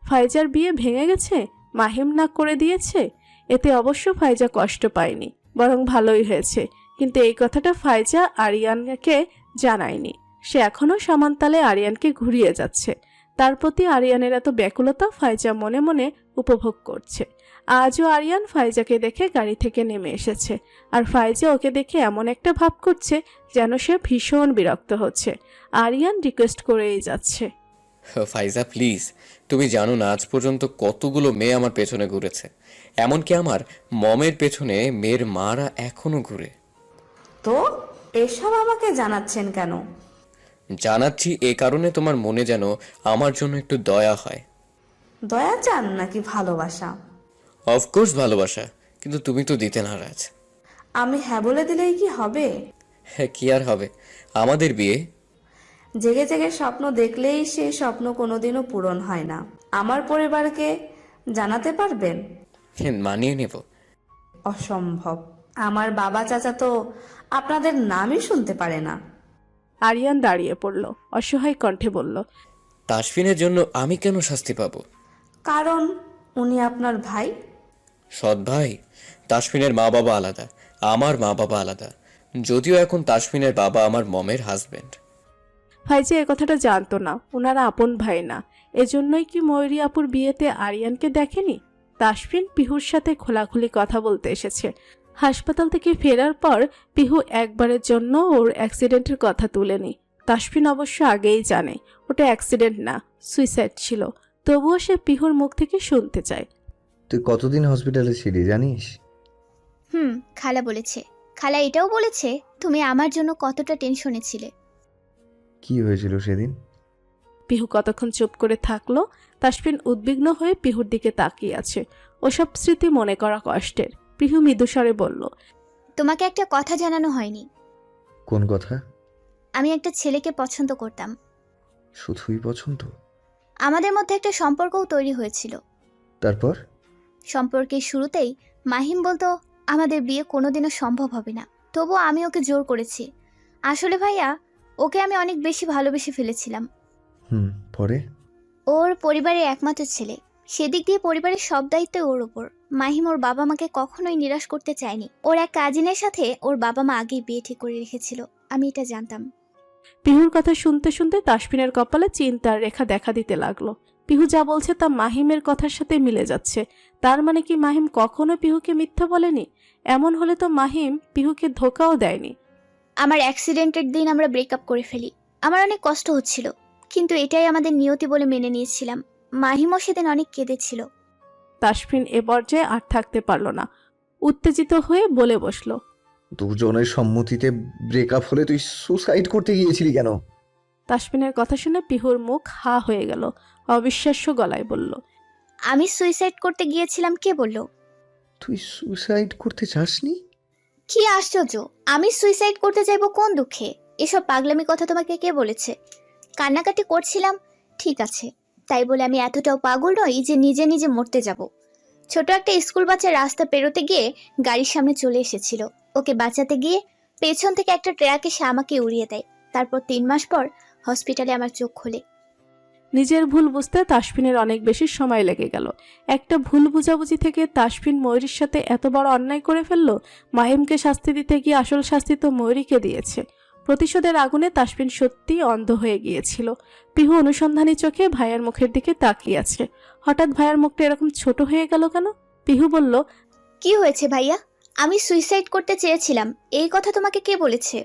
Pfizer বিয়ে ভেঙে গেছে, মাহিম না করে দিয়েছে। এতে অবশ্য ফাইজা কষ্ট পায়নি, বরং ভালোই হয়েছে। কিন্তু এই কথাটা ফাইজা আরিয়ানকে জানায়নি। সে এখনো সমানতালে আরিয়ানকে ঘুরিয়ে যাচ্ছে। তার প্রতি আরিয়ানের এত ব্যাকুলতা ফাইজা মনে মনে উপভোগ করছে। আজও আরিয়ান ফাইজাকে দেখে গাড়ি থেকে নেমে এসেছে, আর ফাইজা ওকে দেখে এমন একটা ভাব করছে যেন সে ভীষণ বিরক্ত হচ্ছে। আরিয়ান রিকোয়েস্ট করেই যাচ্ছে, ফাইজা প্লিজ, তুমি জানো না আজ পর্যন্ত কতগুলো মেয়ে আমার পেছনে ঘুরেছে, এমনকি আমার মমের পেছনে মেয়ের মারা এখনো ঘুরে। তো এসব আমাকে জানাচ্ছেন কেন? জানাচ্ছি এ কারণে তোমার মনে যেন আমার জন্য একটু দয়া হয়। দয়া চান নাকি ভালোবাসা? অফকোর্স ভালোবাসা, কিন্তু তুমি তো দিতে নারাজ। আমি হ্যাঁ বলে দিলেই কি হবে? হ্যাঁ, কি আর হবে, আমাদের বিয়ে। জেগে জেগে স্বপ্ন দেখলেই সে স্বপ্ন কোনোদিনও পূরণ হয় না। আমার পরিবারকে জানাতে পারবেন? মানিয়ে নেব। অসম্ভব। আমার বাবা চাচা তো আপনাদের নামই শুনতে পারে না। আরিয়ান দাঁড়িয়ে পড়ল, অসহায় কণ্ঠে বলল, তাসফিনের জন্য আমি কেন শাস্তি পাবো? কারণ উনি আপনার ভাই। সৎ ভাই? তাসফিনের মা বাবা আলাদা, আমার মা বাবা আলাদা। যদিও এখন তাসফিনের বাবা আমার মমের হাজবেন্ড। ফাইজা এ কথাটা জানতো না, ওনারা আপন ভাই না। এজন্যই কি ময়ূরী আপুর বিয়েতে আরিয়ানকে দেখেনি? তাসফিন পিহুর সাথে খোলাখুলি কথা বলতে এসেছে। হাসপাতাল থেকে ফেরার পর পিহু একবারের জন্য ওর অ্যাক্সিডেন্টের কথা তুলেনি। তাসফিন অবশ্য আগেই জানে ওটা অ্যাক্সিডেন্ট না, সুইসাইড ছিল। তবুও সে পিহুর মুখ থেকে শুনতে চায়। তুই কতদিন হসপিটালে ছিলি জানিস? খালা বলেছে। খালা এটাও বলেছে তুমি আমার জন্য কতটা টেনশনে ছিলে। কি হয়েছিল সেদিন? পিহু কতক্ষণ চুপ করে থাকলো। তাসফিন উদ্বিগ্ন হয়ে পিহুর দিকে তাকিয়ে আছে। ওসব স্মৃতি মনে করা কষ্টের। পিহু মৃদুস্বরে বলল, তোমাকে একটা কথা জানানো হয়নি। কোন কথা? আমি একটা ছেলেকে পছন্দ করতাম। শুধুই পছন্দ? আমাদের মধ্যে একটা সম্পর্কও তৈরি হয়েছিল। তারপর? সম্পর্কের শুরুতেই মাহিম বলতো আমাদের বিয়ে কোনোদিনও সম্ভব হবে না। তবুও আমি ওকে জোর করেছি। আসলে ভাইয়া, ওকে আমি অনেক বেশি ভালোবেসে ফেলেছিলাম। পরে? ওর পরিবারের একমাত্র ছেলে, সেদিক দিয়ে পরিবারের সব দায়িত্ব ওর ওপর। মাহিম ওর বাবা মাকে কখনোই নিরাশ করতে চায়নি। ওর এক কাজিনের সাথে ওর বাবা মা আগেই বিয়ে ঠিক করে রেখেছিল, আমি এটা জানতাম। পিহুর কথা শুনতে শুনতে তাসফিনের কপালে চিন্তার রেখা দেখা দিতে লাগলো। পিহু যা বলছে তা মাহিমের কথার সাথে মিলে যাচ্ছে। তার মানে কি মাহিম কখনো পিহুকে মিথ্যা বলেনি? এমন হলে তো মাহিম পিহুকে ধোকাও দেয়নি। আমার অ্যাক্সিডেন্টের দিন আমরা ব্রেকআপ করে ফেলি। আমার অনেক কষ্ট হচ্ছিল, কিন্তু এটাই আমাদের নিয়তি বলে মেনে নিয়েছিলাম। মাহিমও সেদিন অনেক কেঁদেছিল। তাসফিন এ পর্যায়ে আর থাকতে পারল না, উত্তেজিত হয়ে বলে বসল, দুজনের সম্মতিতে ব্রেকআপ হলে তুই সুসাইড করতে গিয়েছিলি কেন? তাসফিনের কথা শুনে পিহুর মুখ হা হয়ে গেল। অবিশ্বাস্য গলায় বলল, আমি সুইসাইড করতে গিয়েছিলাম? কে বলল? তুই সুসাইড করতে চাসনি? কি আশ্চর্য! আমি সুইসাইড করতে চাইবো কোন দুঃখে? এসব পাগলামি কথা তোমাকে কে বলেছে? কান্নাকাটি করছিলাম, ঠিক আছে। তাই বলে আমি এতটাও পাগল নই যে নিজে নিজে মরতে যাব। ছোট একটা স্কুল বাচ্চা রাস্তা পেরোতে গিয়ে গাড়ির সামনে চলে এসেছিল। ওকে বাঁচাতে গিয়ে পেছন থেকে একটা ট্রাক এসে আমাকে উড়িয়ে দেয়। তারপর 3 মাস পর হসপিটালে আমার চোখ খোলে। নিজের ভুল বুঝতে তাসফিনের অনেক বেশি সময় লেগে গেল। একটা ভুল বুঝাবুঝি থেকে তাসফিন ময়ূরীর সাথে এত বড় অন্যায় করে ফেলল। মাহিমকে শাস্তি দিতে গিয়ে আসল শাস্তি তো ময়ূরীকে দিয়েছে। প্রতিশোধের আগুনে তাসফিন সত্যিই অন্ধ হয়ে গিয়েছিল। পিহু অনুসন্ধানী চোখে ভাইয়ার মুখের দিকে তাকিয়ে আছে। হঠাৎ ভাইয়ার মুখটা এরকম ছোট হয়ে গেল কেন? পিহু বলল, কি হয়েছে ভাইয়া? আমি সুইসাইড করতে চেয়েছিলাম, এই কথা তোমাকে কে বলেছে?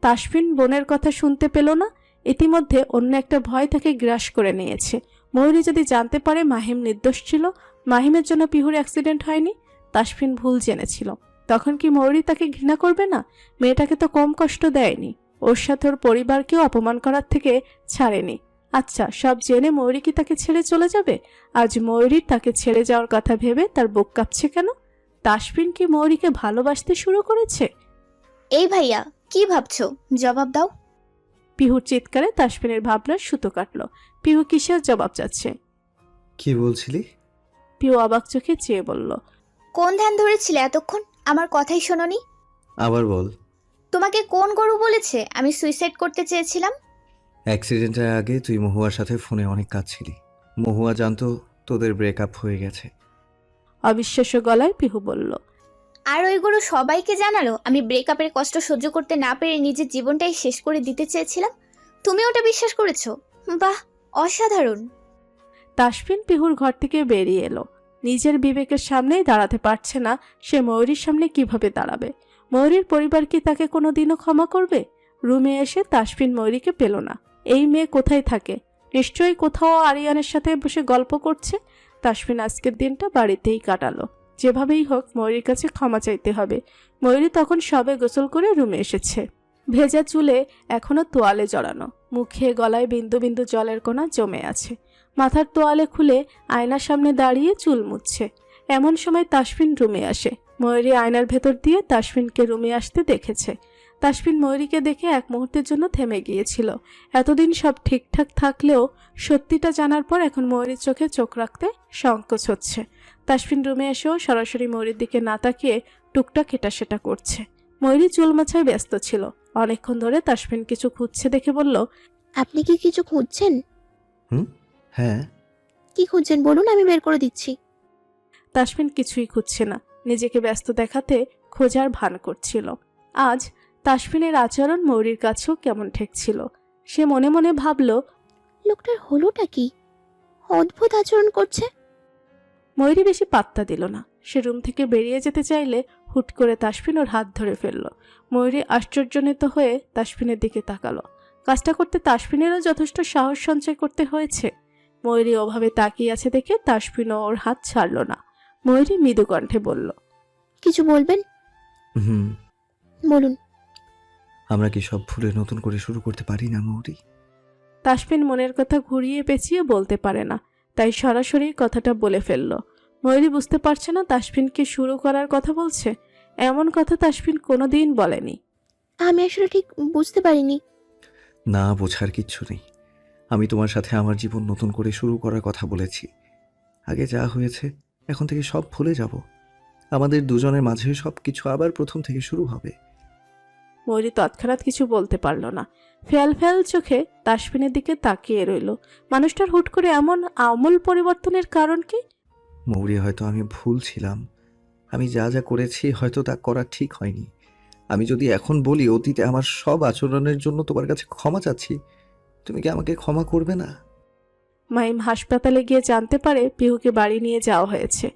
তাসফিন বোনের কথা শুনতে পেল না। ইতিমধ্যে অন্য একটা ভয় তাকে গ্রাস করে নিয়েছে। ময়ূরী যদি জানতে পারে মাহিম নির্দোষ ছিল, মাহিমের জন্য পিহুর অ্যাক্সিডেন্ট হয়নি, তাসফিন ভুল জেনেছিল, তখন কি ময়ূরী তাকে ঘৃণা করবে না? মেয়েটাকে তো কম কষ্ট দেয়নি, ওর সাথে ওর পরিবারকেও অপমান করার থেকে ছাড়েনি। আচ্ছা, সব জেনে ময়ূরী কি তাকে ছেড়ে চলে যাবে? আজ ময়ূরীর তাকে ছেড়ে যাওয়ার কথা ভেবে তার বুক কাঁপছে কেন? তাসফিন কি ময়ূরীকে ভালোবাসতে শুরু করেছে? এই ভাইয়া, কি ভাবছো? জবাব দাও। পিহুর চিৎকারে তাসফিনের ভাবনার সুতো কাটল। পিহু কিসের জবাব চাচ্ছে? কি বলছিলি? পিহু অবাক চোখে চেয়ে বলল, কোন ধ্যান ধরেছিলে এতক্ষণ? আমার কথাই শোনোনি? আবার বল। তোমাকে কোন গরু বলেছে আমি সুইসাইড করতে চেয়েছিলাম? অ্যাক্সিডেন্টের আগে তুই মহুয়ার সাথে ফোনে অনেক কাঁদছিলি। মহুয়া জানতো তোদের ব্রেকআপ হয়ে গেছে। অবিশ্বাস্য গলায় পিহু বলল। আর ওইগুলো সবাইকে জানালো আমি ব্রেকআপের কষ্ট সহ্য করতে না পেরে নিজের জীবনটাই শেষ করে দিতে চেয়েছিলাম? তুমি ওটা বিশ্বাস করেছো? বাহ, অসাধারণ। তাসফিন পিহুর ঘর থেকে বেরিয়ে এলো। নিজের বিবেকের সামনেই দাঁড়াতে পারছে না, সে ময়ূরীর সামনে কিভাবে দাঁড়াবে? ময়ূরীর পরিবার কি তাকে কোনোদিনও ক্ষমা করবে? রুমে এসে তাসফিন ময়ূরীকে পেল না। এই মেয়ে কোথায় থাকে? নিশ্চয়ই কোথাও আরিয়ানের সাথে বসে গল্প করছে। তাসফিন আজকের দিনটা বাড়িতেই কাটালো। যেভাবেই হোক ময়ূরীর কাছে ক্ষমা চাইতে হবে। ময়ূরী তখন সবে গোসল করে রুমে এসেছে। ভেজা চুলে এখনো তোয়ালে জড়ানো, মুখে গলায় বিন্দু বিন্দু জলের কণা জমে আছে। মাথার তোয়ালে খুলে আয়নার সামনে দাঁড়িয়ে চুল মুছছে। এমন সময় তাসফিন রুমে আসে। ময়ূরী আয়নার ভেতর দিয়ে তাসফিনকে রুমে আসতে দেখেছে। তাসফিন ময়ূরীকে দেখে এক মুহূর্তের জন্য থেমে গিয়েছিল। এতদিন সব ঠিকঠাক থাকলেও সত্যিটা জানার পর এখন ময়ূরীর চোখে চোখ রাখতে সংকোচ হচ্ছে। তাসফিন রুমে এসেও সরাসরি ময়ূরীর দিকে না তাকিয়ে টুকটাক এটা সেটা করছে। ময়ূরী চুল মাছায় ব্যস্ত ছিল। অনেকক্ষণ ধরে তাসফিন কিছু খুঁজছে দেখে বলল, আপনি কি কিছু খুঁজছেন? হ্যাঁ। কি খুঁজছেন বলুন, আমি বের করে দিচ্ছি। তাসফিন কিছুই খুঁজছে না, নিজেকে ব্যস্ত দেখাতে খোঁজার ভান করছিল। আজ তাসফিনের আচরণ ময়ূরীর কাছেও কেমন ঠেকছিল। সে মনে মনে ভাবল, লোকটার হলোটা কি? অদ্ভুত আচরণ করছে। ময়ূরী বেশি পাত্তা দিল না। সে রুম থেকে বেরিয়ে যেতে চাইলে হুট করে তাসফিন ওর হাত ধরে ফেলল। ময়ূরী আশ্চর্যান্বিত হয়ে তাসফিনের দিকে তাকালো। কাজটা করতে তাসফিনেরও যথেষ্ট সাহস সঞ্চয় করতে হয়েছে। ময়ূরী ওভাবে তাকিয়ে আছে দেখে তাসফিনও ওর হাত ছাড়ল না। ময়ূরী মৃদু কণ্ঠে বলল, কিছু বলবেন? হুম। বলুন। আমরা কি সব ভুলে নতুন করে শুরু করতে পারি না মৌরি? তাসফিন মনের কথা ঘুরিয়ে পেঁচিয়ে বলতে পারে না, তাই সরাসরি কথাটা বলে ফেলল। ময়ূরী বুঝতে পারছে না তাসফিনকে শুরু করার কথা বলছে। এমন কথা তাসফিন কোনোদিন বলেনি। আমি আসলে ঠিক বুঝতে পারিনি। না, বোঝার কিচ্ছু নেই। আমি তোমার সাথে আমার জীবন নতুন করে শুরু করার কথা বলেছি। আগে যা হয়েছে এখন থেকে সব ভুলে যাব। আমাদের দুজনের মাঝে সব কিছু আবার প্রথম থেকে শুরু হবে। ময়ূরী তৎক্ষণাৎ কিছু বলতে পারল না। ফেয়াল ফেয়াল চোখে তাসফিনের দিকে তাকিয়ে রইল। মানুষটার হুট করে এমন আমূল পরিবর্তনের কারণ কি? মৌরি, হয়তো আমি ভুল ছিলাম। আমি যা যা করেছি হয়তো তা করা ঠিক হয়নি। আমি যদি এখন বলি অতীতে আমার সব আচরণের জন্য তোমার কাছে ক্ষমা চাচ্ছি, তুমি কি আমাকে ক্ষমা করবে না? মাহিম হাসপাতালে গিয়ে জানতে পারে পিহুকে বাড়ি নিয়ে যাওয়া হয়েছে।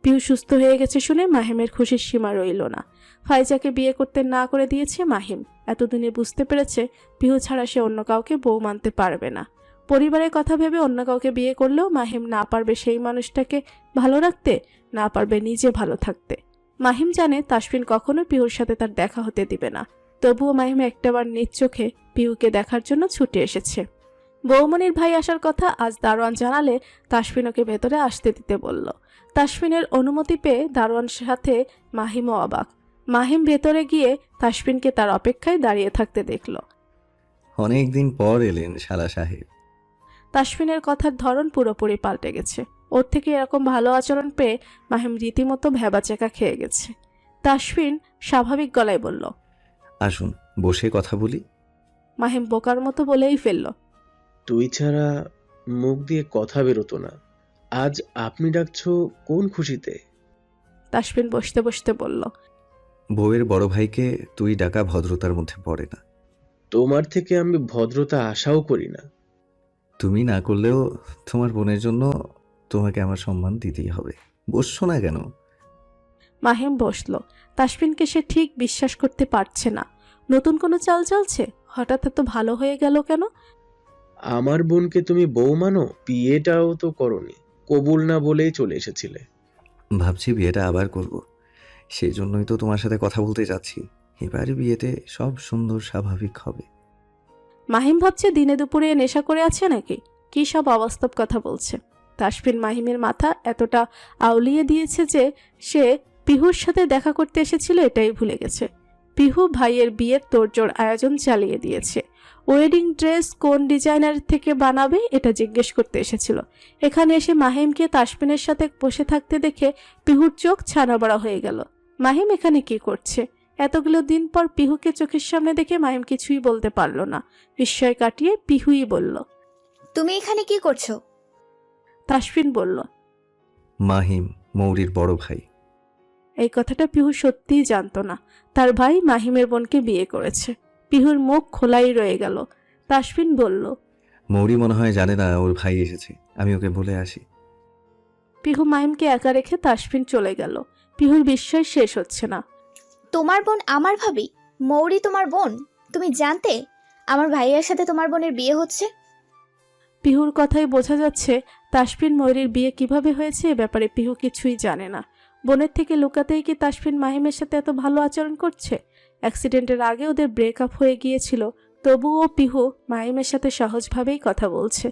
পিহু সুস্থ হয়ে গেছে শুনে মাহিমের খুশির সীমা রইল না। ফাইজাকে বিয়ে করতে না করে দিয়েছে মাহিম। এতদিনে বুঝতে পেরেছে পিহু ছাড়া সে অন্য কাউকে বউ মানতে পারবে না। পরিবারের কথা ভেবে অন্য কাউকে বিয়ে করলেও মাহিম না পারবে সেই মানুষটাকে ভালো রাখতে, না পারবে নিজে ভালো থাকতে। মাহিম জানে তাসফিন কখনো পিহুর সাথে তার দেখা হতে দিবে না। তবুও মাহিম একটাবার নিজ চোখে পিহুকে দেখার জন্য ছুটে এসেছে। বৌমনির ভাই আসার কথা আজ দারোয়ান জানালে তাসফিন ওকে ভেতরে আসতে দিতে বলল। তাসফিনের অনুমতি পেয়ে দারোয়ানের সাথে মাহিমও অবাক। মাহিম ভেতরে গিয়ে তাসফিনকে তার অপেক্ষায় দাঁড়িয়ে থাকতে দেখল। অনেকদিন পর এলেন শালা সাহেব। তাসফিনের কথার ধরন পুরোপুরি পাল্টে গেছে। ওর থেকে এরকম ভালো আচরণ পেয়ে মাহিম রীতিমতো ভ্যাবাচেকা খেয়ে গেছে। তাসফিন স্বাভাবিক গলায় বলল, আসুন বসে কথা বলি। মাহিম বোকার মতো বলেই ফেলল, তুই ছাড়া মুখ দিয়ে কথা বেরোতো না, আজ আপনি ডাকছো কোন খুশিতে? তাসফিন বসতে বসতে বলল, বউয়ের বড় ভাইকে তুই ডাকা ভদ্রতার মধ্যে পড়ে না। তোমার থেকে আমি ভদ্রতা আশাও করি না। তুমি না করলেও তোমার বোনের জন্য তোমাকে আমার সম্মান দিতেই হবে। বসছো না কেন? মাহিম বসল। তাসফিনকে সে ঠিক বিশ্বাস করতে পারছে না। নতুন কোনো চাল চলছে? হঠাৎ এত ভালো হয়ে গেল কেন? আমার বোনকে তুমি বউ মানো? বিয়েটাও তো করনি, কবুল না বলেই চলে এসেছিলে। ভাবছি বিয়েটা আবার করব। সেই জন্যই তো তোমার সাথে কথা বলতে যাচ্ছি। এবার বিয়েতে সব সুন্দর স্বাভাবিক হবে। মাহিম ভাবছে দিনে দুপুরে নেশা করে আছে নাকি, কি সব অবাস্তব কথা বলছে। তাসফিন মাহিমের মাথা এতটা আউলিয়ে দিয়েছে যে সে পিহুর সাথে দেখা করতে এসেছিল এটাই ভুলে গেছে। পিহু ভাইয়ের বিয়ের তোড়জোড় আয়োজন চালিয়ে দিয়েছে। ওয়েডিং ড্রেস কোন ডিজাইনার থেকে বানাবে এটা জিজ্ঞেস করতে এসেছিল। এখানে এসে মাহিমকে তাসফিনের সাথে বসে থাকতে দেখে পিহুর চোখ ছানাবড়া হয়ে গেল। মাহিম এখানে কি করছে? এতগুলো দিন পর পিহুকে চোখের সামনে দেখে মাহিম কিছুই বলতে পারল না। বিস্ময় কাটিয়ে পিহুই বলল, তুমি এখানে কি করছো? তাসফিন বলল, মাহিম মৌরির বড় ভাই। এই কথাটা পিহু সত্যিই জানতো না। তার ভাই মাহিমের বোনকে বিয়ে করেছে। পিহুর মুখ খোলাই রয়ে গেল। তাসফিন বলল, মৌরি মনে হয় জানে না ওর ভাই এসেছে, আমি ওকে বলে আসি। পিহু মাহিমকে একা রেখে তাসফিন চলে গেল। পিহুর বিস্ময় শেষ হচ্ছে না। তোমার বোন আমার ভাবি? মৌরি তোমার বোন? তুমি জানতে আমার ভাইয়ের সাথে তোমার বোনের বিয়ে হচ্ছে? পিহুর কথাই বোঝা যাচ্ছে তাসফিন ময়ূরীর বিয়ে কিভাবে হয়েছে এ ব্যাপারে পিহু কিছুই জানে না। বোনের থেকে লুকাতেই কি তাসফিন মাহিমের সাথে এত ভালো আচরণ করছে? অ্যাক্সিডেন্টের আগে ওদের ব্রেকআপ হয়ে গিয়েছিল, তবুও পিহু মাহিমের সাথে সহজভাবেই কথা বলছে।